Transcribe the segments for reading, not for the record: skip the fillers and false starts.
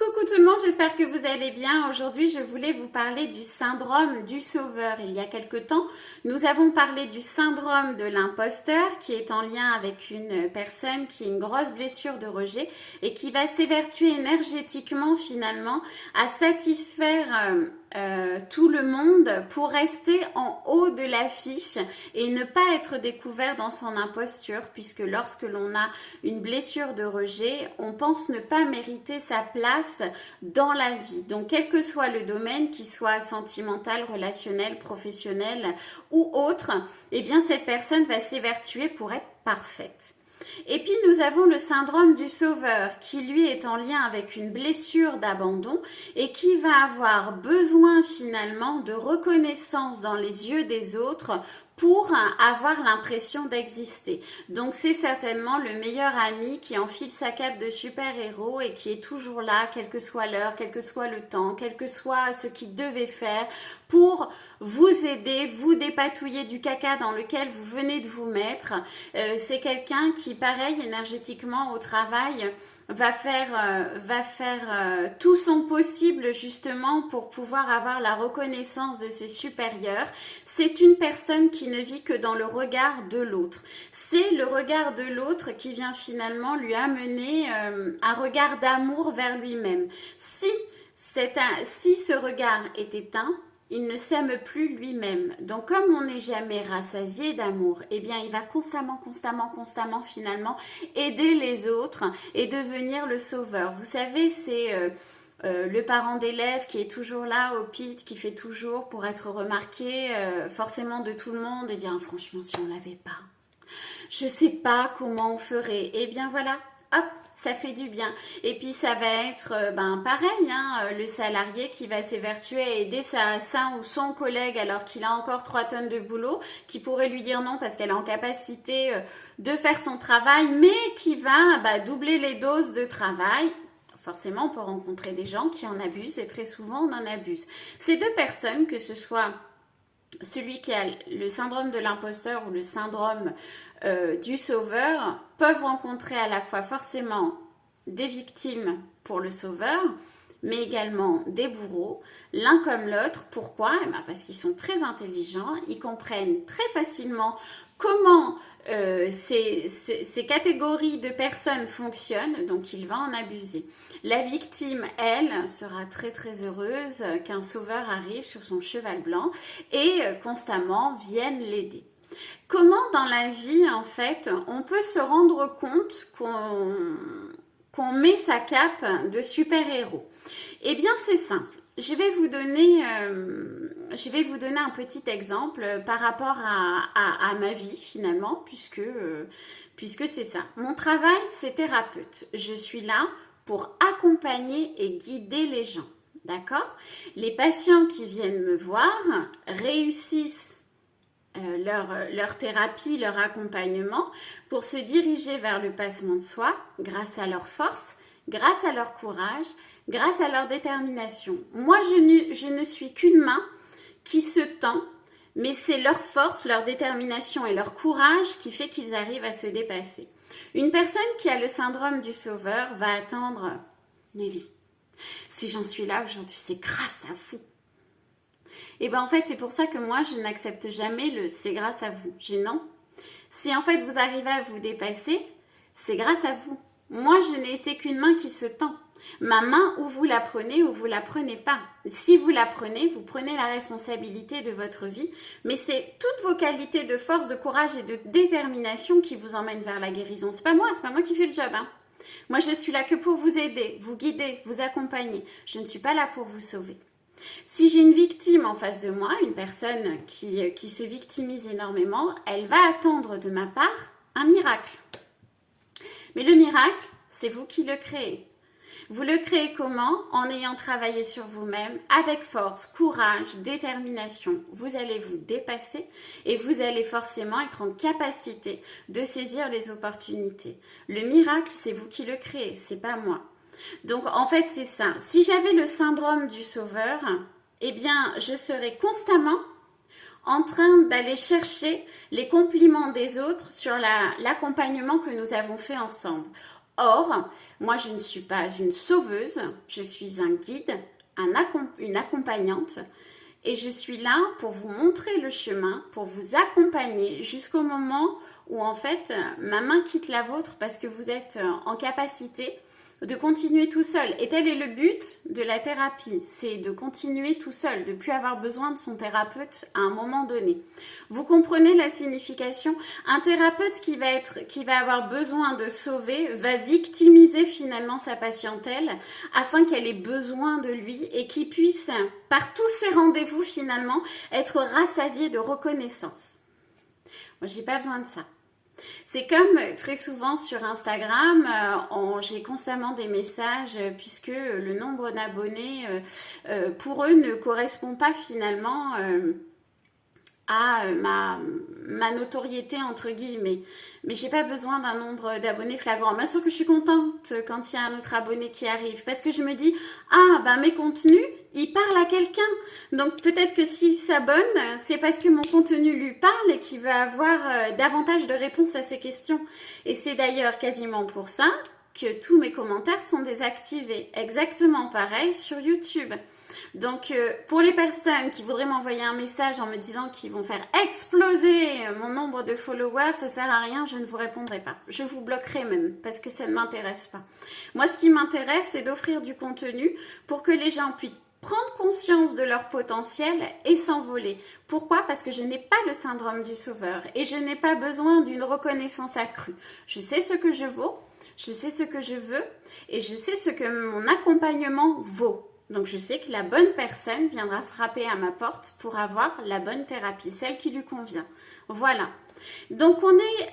Coucou tout le monde, j'espère que vous allez bien. Aujourd'hui, je voulais vous parler du syndrome du sauveur. Il y a quelque temps, nous avons parlé du syndrome de l'imposteur qui est en lien avec une personne qui a une grosse blessure de rejet et qui va s'évertuer énergétiquement finalement à satisfaire tout le monde pour rester en haut de l'affiche et ne pas être découvert dans son imposture, puisque lorsque l'on a une blessure de rejet, on pense ne pas mériter sa place dans la vie. Donc quel que soit le domaine, qu'il soit sentimental, relationnel, professionnel ou autre, eh bien cette personne va s'évertuer pour être parfaite. Et puis nous avons le syndrome du sauveur qui lui est en lien avec une blessure d'abandon et qui va avoir besoin finalement de reconnaissance dans les yeux des autres pour avoir l'impression d'exister. Donc c'est certainement le meilleur ami qui enfile sa cape de super-héros et qui est toujours là, quelle que soit l'heure, quel que soit le temps, quel que soit ce qu'il devait faire pour vous aider, vous dépatouiller du caca dans lequel vous venez de vous mettre. C'est quelqu'un qui, pareil, énergétiquement au travail, va faire tout son possible justement pour pouvoir avoir la reconnaissance de ses supérieurs. C'est une personne qui ne vit que dans le regard de l'autre. C'est le regard de l'autre qui vient finalement lui amener un regard d'amour vers lui-même. Si ce regard est éteint, il ne s'aime plus lui-même. Donc comme on n'est jamais rassasié d'amour, eh bien il va constamment finalement aider les autres et devenir le sauveur. Vous savez, c'est le parent d'élève qui est toujours là au pit, qui fait toujours pour être remarqué forcément de tout le monde et dire franchement si on l'avait pas, je sais pas comment on ferait. Eh bien voilà, hop, ça fait du bien. Et puis ça va être pareil, le salarié qui va s'évertuer à aider sa ou son collègue alors qu'il a encore 3 tonnes de boulot, qui pourrait lui dire non parce qu'elle est en capacité de faire son travail, mais qui va doubler les doses de travail. Forcément, on peut rencontrer des gens qui en abusent et très souvent on en abuse. Ces deux personnes, que ce soit celui qui a le syndrome de l'imposteur ou le syndrome du sauveur, peuvent rencontrer à la fois forcément des victimes pour le sauveur, mais également des bourreaux, l'un comme l'autre. Pourquoi ? Parce qu'ils sont très intelligents, ils comprennent très facilement comment ces catégories de personnes fonctionnent, donc il va en abuser. La victime, elle, sera très très heureuse qu'un sauveur arrive sur son cheval blanc et constamment vienne l'aider. Comment dans la vie, en fait, on peut se rendre compte qu'on met sa cape de super-héros ? Eh bien, c'est simple. Je vais vous donner un petit exemple par rapport à ma vie finalement, puisque c'est ça. Mon travail, c'est thérapeute. Je suis là pour accompagner et guider les gens. D'accord ? Les patients qui viennent me voir réussissent leur thérapie, leur accompagnement pour se diriger vers le passement de soi grâce à leur force, grâce à leur courage, grâce à leur détermination. Moi, je ne suis qu'une main qui se tend, mais c'est leur force, leur détermination et leur courage qui fait qu'ils arrivent à se dépasser. Une personne qui a le syndrome du sauveur va attendre « Nelly, si j'en suis là aujourd'hui, c'est grâce à vous. » Et bien en fait, c'est pour ça que moi, je n'accepte jamais le « c'est grâce à vous ». J'ai non. Si en fait, vous arrivez à vous dépasser, c'est grâce à vous. Moi, je n'ai été qu'une main qui se tend. Ma main, ou vous la prenez ou vous la prenez pas. Si vous la prenez, vous prenez la responsabilité de votre vie. Mais c'est toutes vos qualités de force, de courage et de détermination qui vous emmènent vers la guérison. C'est pas moi qui fais le job. Moi, je suis là que pour vous aider, vous guider, vous accompagner. Je ne suis pas là pour vous sauver. Si j'ai une victime en face de moi, une personne qui se victimise énormément, elle va attendre de ma part un miracle. Mais le miracle, c'est vous qui le créez. Vous le créez comment ? En ayant travaillé sur vous-même, avec force, courage, détermination. Vous allez vous dépasser et vous allez forcément être en capacité de saisir les opportunités. Le miracle, c'est vous qui le créez, c'est pas moi. Donc en fait, c'est ça. Si j'avais le syndrome du sauveur, eh bien, je serais constamment en train d'aller chercher les compliments des autres sur l'accompagnement que nous avons fait ensemble. Or, moi, je ne suis pas une sauveuse, je suis un guide, une accompagnante. Et je suis là pour vous montrer le chemin, pour vous accompagner jusqu'au moment où en fait ma main quitte la vôtre parce que vous êtes en capacité de continuer tout seul. Et tel est le but de la thérapie, c'est de continuer tout seul, de ne plus avoir besoin de son thérapeute à un moment donné. Vous comprenez la signification? Un thérapeute qui va avoir besoin de sauver va victimiser finalement sa patientèle afin qu'elle ait besoin de lui et qu'il puisse, par tous ces rendez-vous finalement, être rassasié de reconnaissance. Moi, j'ai pas besoin de ça. C'est comme très souvent sur Instagram, j'ai constamment des messages puisque le nombre d'abonnés pour eux ne correspond pas finalement à ma notoriété entre guillemets. Mais j'ai pas besoin d'un nombre d'abonnés flagrant. Bien sûr que je suis contente quand il y a un autre abonné qui arrive parce que je me dis mes contenus ils parlent à quelqu'un. Donc peut-être que s'il s'abonne, c'est parce que mon contenu lui parle et qu'il va avoir davantage de réponses à ses questions. Et c'est d'ailleurs quasiment pour ça que tous mes commentaires sont désactivés. Exactement pareil sur YouTube. Donc pour les personnes qui voudraient m'envoyer un message en me disant qu'ils vont faire exploser mon nombre de followers, ça sert à rien, je ne vous répondrai pas. Je vous bloquerai même parce que ça ne m'intéresse pas. Moi, ce qui m'intéresse, c'est d'offrir du contenu pour que les gens puissent prendre conscience de leur potentiel et s'envoler. Pourquoi? Parce que je n'ai pas le syndrome du sauveur et je n'ai pas besoin d'une reconnaissance accrue. Je sais ce que je vaux, je sais ce que je veux et je sais ce que mon accompagnement vaut. Donc je sais que la bonne personne viendra frapper à ma porte pour avoir la bonne thérapie, celle qui lui convient. Voilà. Donc qu'on ait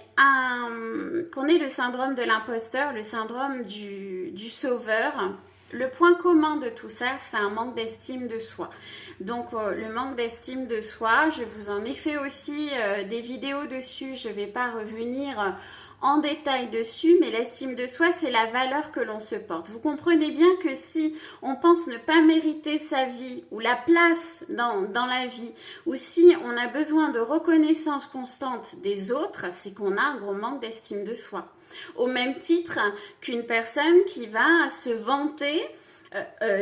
le syndrome de l'imposteur, le syndrome du sauveur. Le point commun de tout ça, c'est un manque d'estime de soi. Donc le manque d'estime de soi, je vous en ai fait aussi des vidéos dessus, je ne vais pas revenir en détail dessus, mais l'estime de soi, c'est la valeur que l'on se porte. Vous comprenez bien que si on pense ne pas mériter sa vie ou la place dans la vie, ou si on a besoin de reconnaissance constante des autres, c'est qu'on a un gros manque d'estime de soi. Au même titre qu'une personne qui va se vanter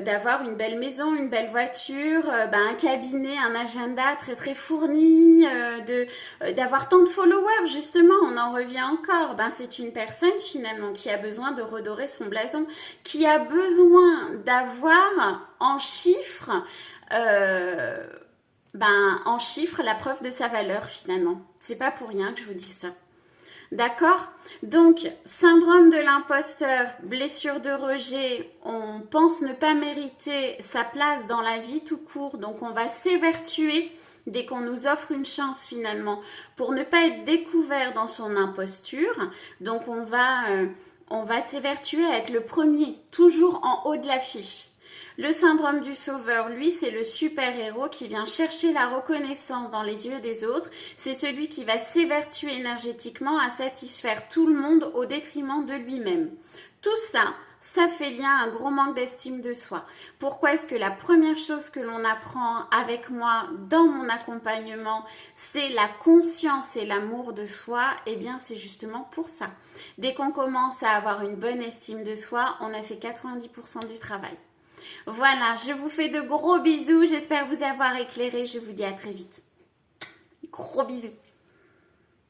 d'avoir une belle maison, une belle voiture, un cabinet, un agenda très très fourni, d'avoir tant de followers justement, on en revient encore. C'est une personne finalement qui a besoin de redorer son blason, qui a besoin d'avoir en chiffres la preuve de sa valeur finalement. C'est pas pour rien que je vous dis ça. D'accord? Donc, syndrome de l'imposteur, blessure de rejet, on pense ne pas mériter sa place dans la vie tout court, donc on va s'évertuer dès qu'on nous offre une chance finalement pour ne pas être découvert dans son imposture. Donc, on va s'évertuer à être le premier, toujours en haut de l'affiche. Le syndrome du sauveur, lui, c'est le super-héros qui vient chercher la reconnaissance dans les yeux des autres. C'est celui qui va s'évertuer énergétiquement à satisfaire tout le monde au détriment de lui-même. Tout ça, ça fait lien à un gros manque d'estime de soi. Pourquoi est-ce que la première chose que l'on apprend avec moi dans mon accompagnement, c'est la conscience et l'amour de soi? Eh bien, c'est justement pour ça. Dès qu'on commence à avoir une bonne estime de soi, on a fait 90% du travail. Voilà, je vous fais de gros bisous. J'espère vous avoir éclairé. Je vous dis à très vite. Gros bisous.